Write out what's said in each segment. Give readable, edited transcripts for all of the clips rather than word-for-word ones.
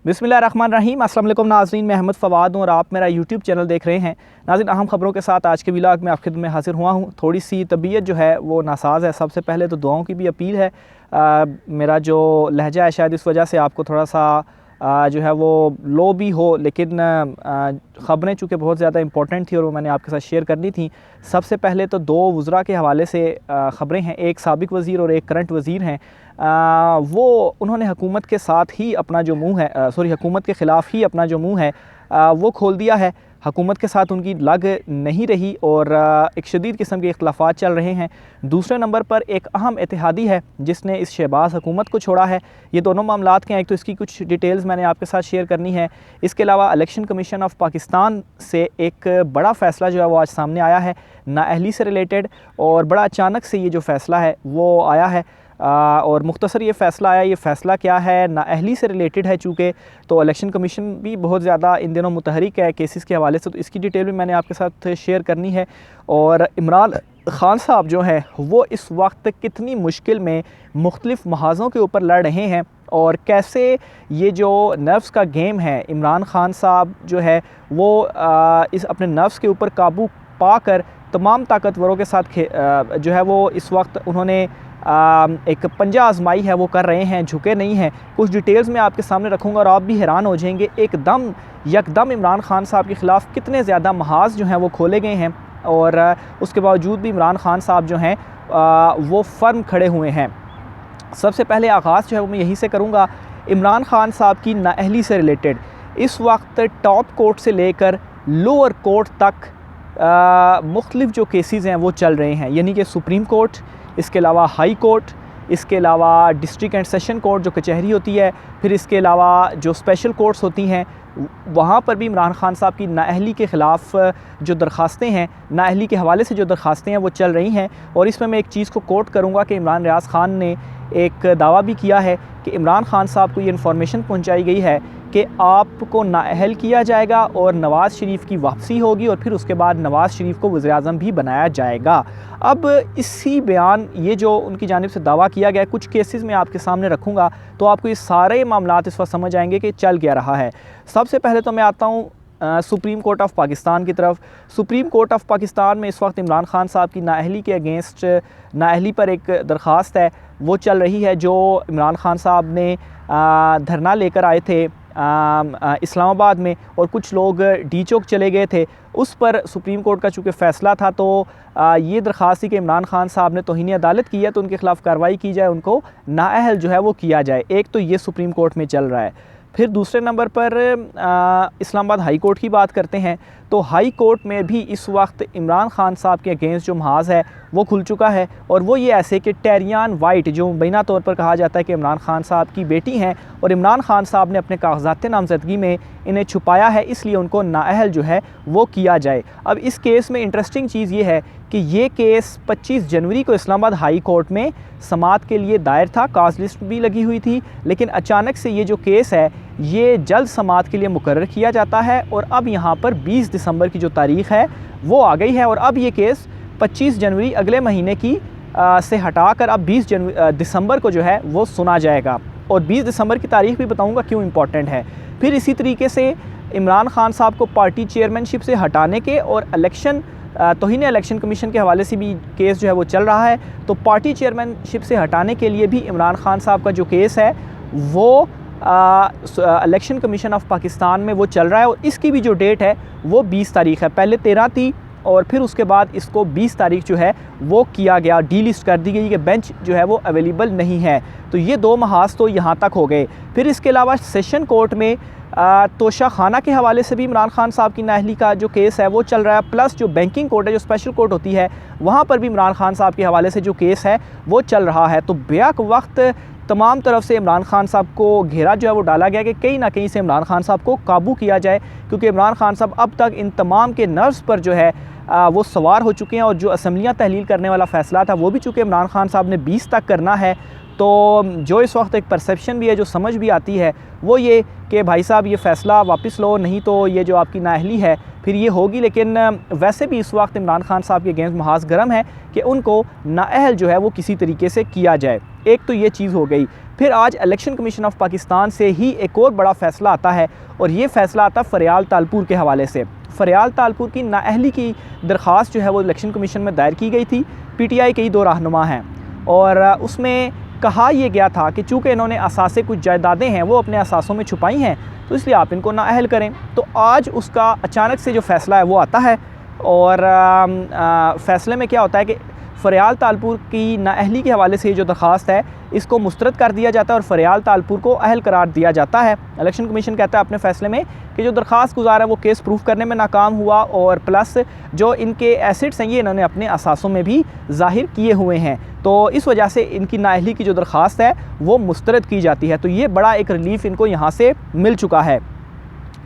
बिस्मिल्लाहिर्रहमानिर्रहीम। अस्सलाम वालेकुम नाज़रीन, मैं अहमद फ़वाद हूँ और आप मेरा यूट्यूब चैनल देख रहे हैं। नाज़रीन, अहम ख़बरों के साथ आज के व्लॉग में आपकी खिदमत में हाजिर हुआ हूँ। थोड़ी सी तबीयत जो है वो नासाज है। सबसे पहले तो दुआओं की भी अपील है। मेरा जो लहजा है शायद इस वजह से आपको थोड़ा सा जो है वो लो भी हो, लेकिन ख़बरें चूँकि बहुत ज़्यादा इंपॉर्टेंट थी और वो मैंने आपके साथ शेयर करनी थी। सबसे पहले तो दो वज़रा के हवाले से ख़बरें हैं। एक साबिक़ वज़ीर और एक करंट वज़ीर हैं। वो उन्होंने हुकूमत के साथ ही अपना जो मुँह है हुकूमत के ख़िलाफ़ ही अपना जो मुँह है वो खोल दिया है। हुकूमत के साथ उनकी लग नहीं रही और एक शदीद किस्म के इख्तलाफात चल रहे हैं। दूसरे नंबर पर एक अहम इत्तेहादी है जिसने इस शहबाज हुकूमत को छोड़ा है। ये दोनों मामलात के हैं, एक तो इसकी कुछ डिटेल्स मैंने आपके साथ शेयर करनी है। इसके अलावा इलेक्शन कमीशन ऑफ पाकिस्तान से एक बड़ा फ़ैसला जो है वो आज सामने आया है नाअहली से रिलेटेड, और बड़ा अचानक से ये जो फ़ैसला है वो आया है। और मुख्तसर ये फ़ैसला आया। ये फ़ैसला क्या है, नाअहली से रिलेटेड है चूँकि, तो इलेक्शन कमीशन भी बहुत ज़्यादा इन दिनों मुतहरिक है केसेस के हवाले से, तो इसकी डिटेल भी मैंने आपके साथ शेयर करनी है। और इमरान खान साहब जो हैं वो इस वक्त कितनी मुश्किल में मुख्तलिफ़ महाज़ों के ऊपर लड़ रहे हैं और कैसे ये जो नर्व्स का गेम है, इमरान खान साहब जो है वो इस अपने नर्व्स के ऊपर काबू पाकर तमाम ताकतवरों के साथ जो है वो इस वक्त उन्होंने एक पंजा आजमाई है वो कर रहे हैं, झुके नहीं हैं। कुछ डिटेल्स मैं आपके सामने रखूँगा और आप भी हैरान हो जाएंगे एकदम यकदम इमरान खान साहब के ख़िलाफ़ कितने ज़्यादा महाज जो हैं वो खोले गए हैं और उसके बावजूद भी इमरान खान साहब जो हैं वो फर्म खड़े हुए हैं। सबसे पहले आगाज़ जो है वो मैं यहीं से करूँगा, इमरान खान साहब की नाअहली से रिलेटेड। इस वक्त टॉप कोर्ट से लेकर लोअर कोर्ट तक मुख्तलिफ़ जो केसेस हैं वो चल रहे हैं, यानी कि सुप्रीम कोर्ट, इसके अलावा हाई कोर्ट, इसके अलावा डिस्ट्रिक्ट एंड सेशन कोर्ट जो कचहरी होती है, फिर इसके अलावा जो स्पेशल कोर्ट्स होती हैं वहाँ पर भी इमरान खान साहब की नाअहली के ख़िलाफ़ जो दरख्वास्तें हैं, नाअहली के हवाले से जो दरख्वास्तें हैं वो चल रही हैं। और इसमें मैं एक चीज़ को कोट करूँगा कि इमरान रियाज़ ख़ान ने एक दावा भी किया है कि इमरान खान साहब को ये इन्फॉर्मेशन पहुँचाई गई है कि आपको नाअहल किया जाएगा और नवाज़ शरीफ की वापसी होगी और फिर उसके बाद नवाज़ शरीफ को वज़ीर-ए-आज़म भी बनाया जाएगा। अब इसी बयान ये जो उनकी जानिब से दावा किया गया है, कुछ केसेस मैं आपके सामने रखूँगा तो आपको ये सारे मामलात इस वक्त समझ आएंगे कि चल क्या रहा है। सबसे पहले तो मैं आता हूँ सुप्रीम कोर्ट ऑफ पाकिस्तान की तरफ। सुप्रीम कोर्ट ऑफ पाकिस्तान में इस वक्त इमरान खान साहब की नाअहली के अगेंस्ट नाअहली पर एक दरख्वास्त है वो चल रही है, जो इमरान खान साहब ने धरना लेकर आए थे इस्लामाबाद में और कुछ लोग डी चौक चले गए थे। उस पर सुप्रीम कोर्ट का चूँकि फ़ैसला था तो ये दरख्वास्त थी कि इमरान खान साहब ने तौहीन अदालत की है तो उनके ख़िलाफ़ कार्रवाई की जाए, उनको नाअहल जो है वो किया जाए। एक तो ये सुप्रीम कोर्ट में चल रहा है। फिर दूसरे नंबर पर इस्लामाबाद हाई कोर्ट की बात करते हैं तो हाई कोर्ट में भी इस वक्त इमरान खान साहब के अगेंस्ट जो महाज है वो खुल चुका है, और वो ये ऐसे कि टेरियान वाइट जो मुबैना तौर पर कहा जाता है कि इमरान खान साहब की बेटी हैं और इमरान खान साहब ने अपने कागजात नामजदगी में इन्हें छुपाया है, इसलिए उनको नाअहल जो है वो किया जाए। अब इस केस में इंटरेस्टिंग चीज़ ये है कि ये केस 25 जनवरी को इस्लामाबाद हाई कोर्ट में समाअत के लिए दायर था, काज लिस्ट भी लगी हुई थी, लेकिन अचानक से ये जो केस है ये जल्द समाअत के लिए मुकर्रर किया जाता है और अब यहाँ पर 20 दिसंबर की जो तारीख़ है वो आ गई है और अब ये केस 25 जनवरी अगले महीने की से हटाकर अब 20 दिसंबर को जो है वो सुना जाएगा। और 20 दिसंबर की तारीख़ भी बताऊँगा क्यों इम्पॉर्टेंट है। फिर इसी तरीके से इमरान खान साहब को पार्टी चेयरमैनशिप से हटाने के और तौहीन इलेक्शन कमीशन के हवाले से भी केस जो है वो चल रहा है। तो पार्टी चेयरमैनशिप से हटाने के लिए भी इमरान खान साहब का जो केस है वो इलेक्शन कमीशन ऑफ पाकिस्तान में वो चल रहा है और इसकी भी जो डेट है वो 20 तारीख़ है। पहले 13 थी और फिर उसके बाद इसको 20 तारीख़ जो है वो किया गया, डी लिस्ट कर दी गई कि बेंच जो है वो अवेलेबल नहीं है। तो ये दो महाज तो यहाँ तक हो गए। फिर इसके अलावा सेशन कोर्ट में तोशा खाना के हवाले से भी इमरान खान साहब की नाअहली का जो केस है वो चल रहा है, प्लस जो बैंकिंग कोर्ट है, जो स्पेशल कोर्ट होती है, वहाँ पर भी इमरान खान साहब के हवाले से जो केस है वो चल रहा है। तो बेक वक्त तमाम तरफ से इमरान खान साहब को घेरा जो है वो डाला गया कि कहीं ना कहीं से इमरान खान साहब को काबू किया जाए, क्योंकि इमरान खान साहब अब तक इन तमाम के नर्व्स पर जो है वो सवार हो चुके हैं और जो असम्बलियाँ तहलील करने वाला फ़ैसला था वो भी चूँकि इमरान खान साहब ने 20 तक करना है। तो जो इस वक्त एक परसेप्शन भी है, जो समझ भी आती है, वो ये कि भाई साहब ये फ़ैसला वापस लो, नहीं तो ये जो आपकी नाअहली है फिर ये होगी। लेकिन वैसे भी इस वक्त इमरान खान साहब के अगेंस्ट महाज गर्म है कि उनको नाअहल जो है वो किसी तरीके से किया जाए। एक तो ये चीज़ हो गई। फिर आज इलेक्शन कमीशन ऑफ पाकिस्तान से ही एक और बड़ा फ़ैसला आता है, और ये फ़ैसला आता है फरियाल तालपुर के हवाले से। फरियाल तालपुर की नाअहली की दरख्वास्त जो है वो इलेक्शन कमीशन में दायर की गई थी। PTI के ही 2 रहनुमा हैं, और उसमें कहा यह गया था कि चूँकि इन्होंने असासे कुछ जायदादें हैं वो अपने असासों में छुपाई हैं, तो इसलिए आप इनको नाअहल करें। तो आज उसका अचानक से जो फ़ैसला है वो आता है, और फ़ैसले में क्या होता है कि फरियाल तालपुर की नाअहली के हवाले से जो दरख्वास्त है इसको मुस्तरद कर दिया जाता है और फरियाल तालपुर को अहल करार दिया जाता है। इलेक्शन कमीशन कहता है अपने फ़ैसले में कि जो दरख्वास्त गुजार है वो केस प्रूफ करने में नाकाम हुआ, और प्लस जो इनके एसेट्स हैं ये इन्होंने अपने असासों में भी ज़ाहिर किए हुए हैं, तो इस वजह से इनकी नाअहली की जो दरख्वास्त है वो मुस्तरद की जाती है। तो ये बड़ा एक रिलीफ़ इनको यहाँ से मिल चुका है।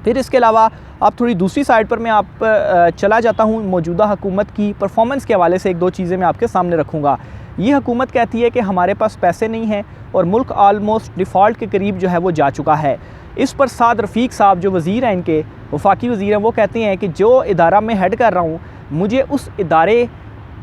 फिर इसके अलावा आप थोड़ी दूसरी साइड पर मैं आप चला जाता हूँ। मौजूदा हुकूमत की परफॉर्मेंस के हवाले से 1-2 चीज़ें मैं आपके सामने रखूँगा। ये हुकूमत कहती है कि हमारे पास पैसे नहीं हैं और मुल्क आलमोस्ट डिफ़ॉल्ट के करीब जो है वो जा चुका है। इस पर साद रफ़ीक साहब जो वज़ीर हैं, इनके वफाकी वज़ीर हैं, वो कहते हैं कि जो इदारा मैं हेड कर रहा हूँ, मुझे उस इदारे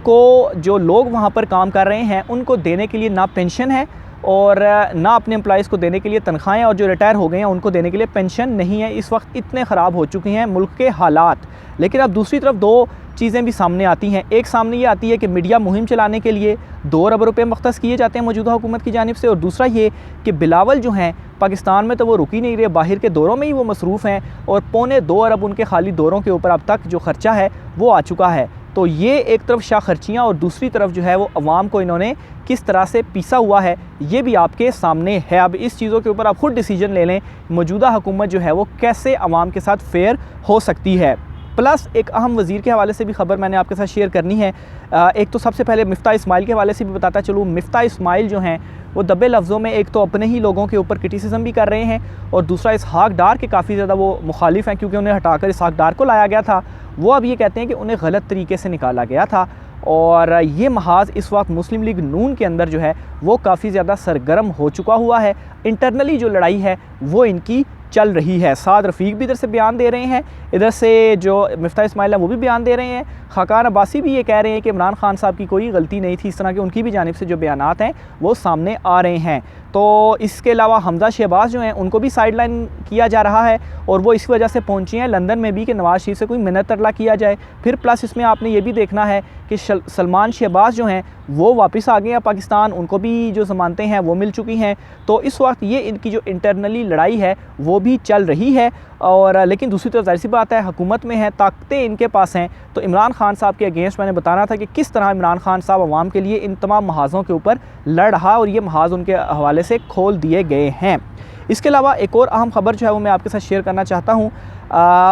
को जो लोग वहाँ पर काम कर रहे हैं उनको देने के लिए ना पेंशन है और ना अपने एम्प्लॉइज़ को देने के लिए तनख्वाहें, और जो रिटायर हो गए हैं उनको देने के लिए पेंशन नहीं है। इस वक्त इतने ख़राब हो चुके हैं मुल्क के हालात। लेकिन अब दूसरी तरफ 2 चीज़ें भी सामने आती हैं। एक सामने ये आती है कि मीडिया मुहिम चलाने के लिए 2 अरब रुपये मुख्तस किए जाते हैं मौजूदा हुकूमत की जानिब से, और दूसरा ये कि बिलावल जो हैं पाकिस्तान में तो वो रुक ही नहीं रहे, बाहर के दौरों में ही वो मसरूफ़ हैं, और 2.25 अरब उनके खाली दौरों के ऊपर अब तक जो ख़र्चा है वो आ चुका है। तो ये एक तरफ शाह खर्चियाँ और दूसरी तरफ जो है वो अवाम को इन्होंने किस तरह से पीसा हुआ है ये भी आपके सामने है। अब इस चीज़ों के ऊपर आप खुद डिसीजन ले लें, मौजूदा हुकूमत जो है वो कैसे अवाम के साथ फेयर हो सकती है। प्लस एक अहम वज़ीर के हवाले से भी ख़बर मैंने आपके साथ शेयर करनी है। एक तो सबसे पहले मिफ्ता इस्माइल के हवाले से भी बताता चलूँ। मिफ्ता इस्माइल जो हैं वो दबे लफ्ज़ों में एक तो अपने ही लोगों के ऊपर क्रिटिसिज्म भी कर रहे हैं, और दूसरा इसहाक डार के काफ़ी ज़्यादा वो मुखालिफ हैं, क्योंकि उन्हें हटाकर इसहाक डार को लाया गया था। वो अब ये कहते हैं कि उन्हें गलत तरीके से निकाला गया था, और ये महाज इस वक्त मुस्लिम लीग नून के अंदर जो है वो काफ़ी ज़्यादा सरगर्म हो चुका हुआ है। इंटरनली जो लड़ाई है वो इनकी चल रही है। साद रफ़ीक भी इधर से बयान दे रहे हैं, इधर से जो मिफ्ता इस्माइल है वो भी बयान दे रहे हैं। खाकान अब्बासी भी ये कह रहे हैं कि इमरान खान साहब की कोई गलती नहीं थी। इस तरह के उनकी भी जानिब से जो बयानात हैं वो सामने आ रहे हैं। तो इसके अलावा हमजा शहबाज जो हैं उनको भी साइड लाइन किया जा रहा है, और वो इस वजह से पहुंचे हैं लंदन में भी कि नवाज़ शरीफ से कोई मिन्नत तरला किया जाए। फिर प्लस इसमें आपने ये भी देखना है कि सलमान शहबाज जो हैं वो वापस आ गए हैं पाकिस्तान, उनको भी जो ज़मानतें हैं वो मिल चुकी हैं। तो इस वक्त ये इनकी जो इंटरनली लड़ाई है वो भी चल रही है, और लेकिन दूसरी तरफ जाहिर सी बात है हुकूमत में है, ताकतें इनके पास हैं। तो इमरान खान साहब के अगेंस्ट मैंने बताना था कि किस तरह इमरान खान साहब अवाम के लिए इन तमाम महाज़ों के ऊपर लड़ रहा, और ये महाज उनके हवाले से खोल दिए गए हैं। इसके अलावा एक और अहम ख़बर जो है वो मैं आपके साथ शेयर करना चाहता हूँ।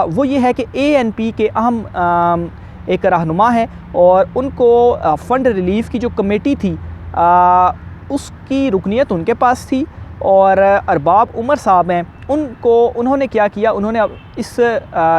वो ये है कि ANP के अहम एक रहनुमा है, और उनको फ़ंड रिलीफ़ की जो कमेटी थी उसकी रुकनीत उनके पास थी, और अरबाब उमर साहब हैं उन्होंने क्या किया, उन्होंने अब इस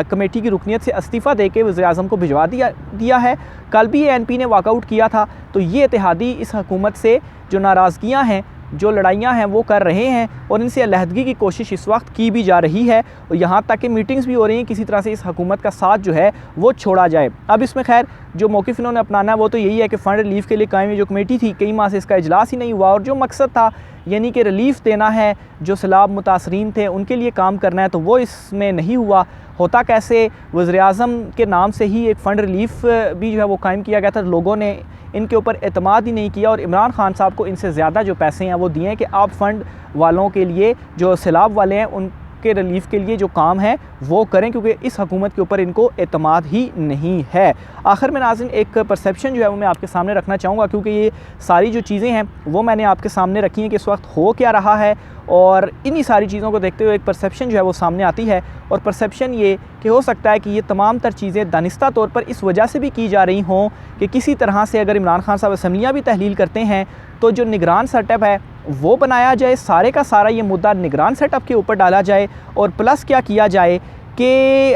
कमेटी की रुकनीत से इस्तीफ़ा देके वज़ीर-ए-आज़म को भिजवा दिया है। कल भी ANP ने वॉकआउट किया था। तो ये इत्तेहादी इस हुकूमत से जो नाराज़गियाँ हैं, जो लड़ाइयाँ हैं वो कर रहे हैं, और इनसे अलहदगी की कोशिश इस वक्त की भी जा रही है, और यहाँ तक कि मीटिंग्स भी हो रही हैं किसी तरह से इस हुकूमत का साथ जो है वो छोड़ा जाए। अब इसमें खैर जो मौक़िफ़ इन्होंने अपनाना है वो तो यही है कि फ़ंड रिलीफ़ के लिए कायम जो कमेटी थी, कई माह से इसका इजलास ही नहीं हुआ, और जो मकसद था यानी कि रिलीफ़ देना है, जो सैलाब मुतासरीन थे उनके लिए काम करना है, तो वो इसमें नहीं हुआ। होता कैसे, वज़ीर-ए-आज़म के नाम से ही एक फ़ंड रिलीफ़ भी जो है वो कायम किया गया था, लोगों ने इनके ऊपर एतमाद ही नहीं किया, और इमरान खान साहब को इनसे ज़्यादा जो पैसे हैं वो दिए हैं कि आप फ़ंड वालों के लिए, जो सैलाब वाले हैं उनके रिलीफ़ के लिए जो काम है वो करें, क्योंकि इस हुकूमत के ऊपर इनको एतमाद ही नहीं है। आखिर में नाज़रीन एक परसेप्शन जो है वो मैं आपके सामने रखना चाहूँगा, क्योंकि ये सारी जो चीज़ें हैं वो मैंने आपके सामने रखी हैं कि इस वक्त हो क्या रहा है, और इन्हीं सारी चीज़ों को देखते हुए एक परसेप्शन जो है वो सामने आती है। और परसेप्शन ये कि हो सकता है कि ये तमाम तर चीज़ें दानिस्ता तौर पर इस वजह से भी की जा रही हों कि किसी तरह से अगर इमरान खान साहब असम्बलियाँ भी तहलील करते हैं तो जो निगरान सेटअप है वो बनाया जाए, सारे का सारा ये मुद्दा निगरान सेटअप के ऊपर डाला जाए, और प्लस क्या किया जाए कि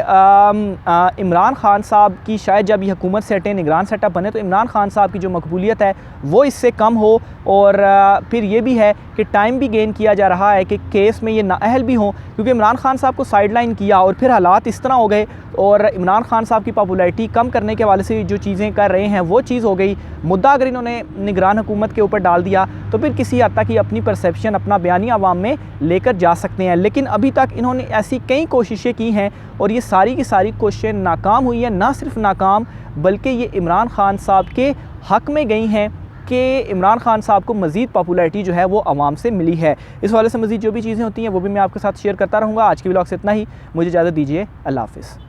इमरान खान साहब की शायद जब ये हुकूमत से हटे निगरान सेटअप बने तो इमरान खान साहब की जो मकबूलियत है वो इससे कम हो, और फिर ये भी है कि टाइम भी गेन किया जा रहा है कि केस में ये नाअहल भी हों, क्योंकि इमरान खान साहब को साइडलाइन किया और फिर हालात इस तरह हो गए और इमरान खान साहब की पॉपुलैरिटी कम करने के हवाले से जो चीज़ें कर रहे हैं वो चीज़ हो गई। मुद्दा अगर इन्होंने निगरान हुकूमत के ऊपर डाल दिया तो फिर किसी हद तक ही अपनी परसेप्शन, अपना बयानी आवाम में लेकर जा सकते हैं। लेकिन अभी तक इन्होंने ऐसी कई कोशिशें की हैं और ये सारी की सारी कोशिशें नाकाम हुई हैं। ना सिर्फ नाकाम बल्कि ये इमरान खान साहब के हक़ में गई हैं कि इमरान खान साहब को मज़ीद पॉपुलैरिटी जो है वो आवाम से मिली है। इस वाले से मज़ीद जो भी चीज़ें होती हैं वो भी मैं आपके साथ शेयर करता रहूँगा। आज की व्लॉग से इतना ही, मुझे इजाज़त दीजिए। अल्लाह हाफ़िज़।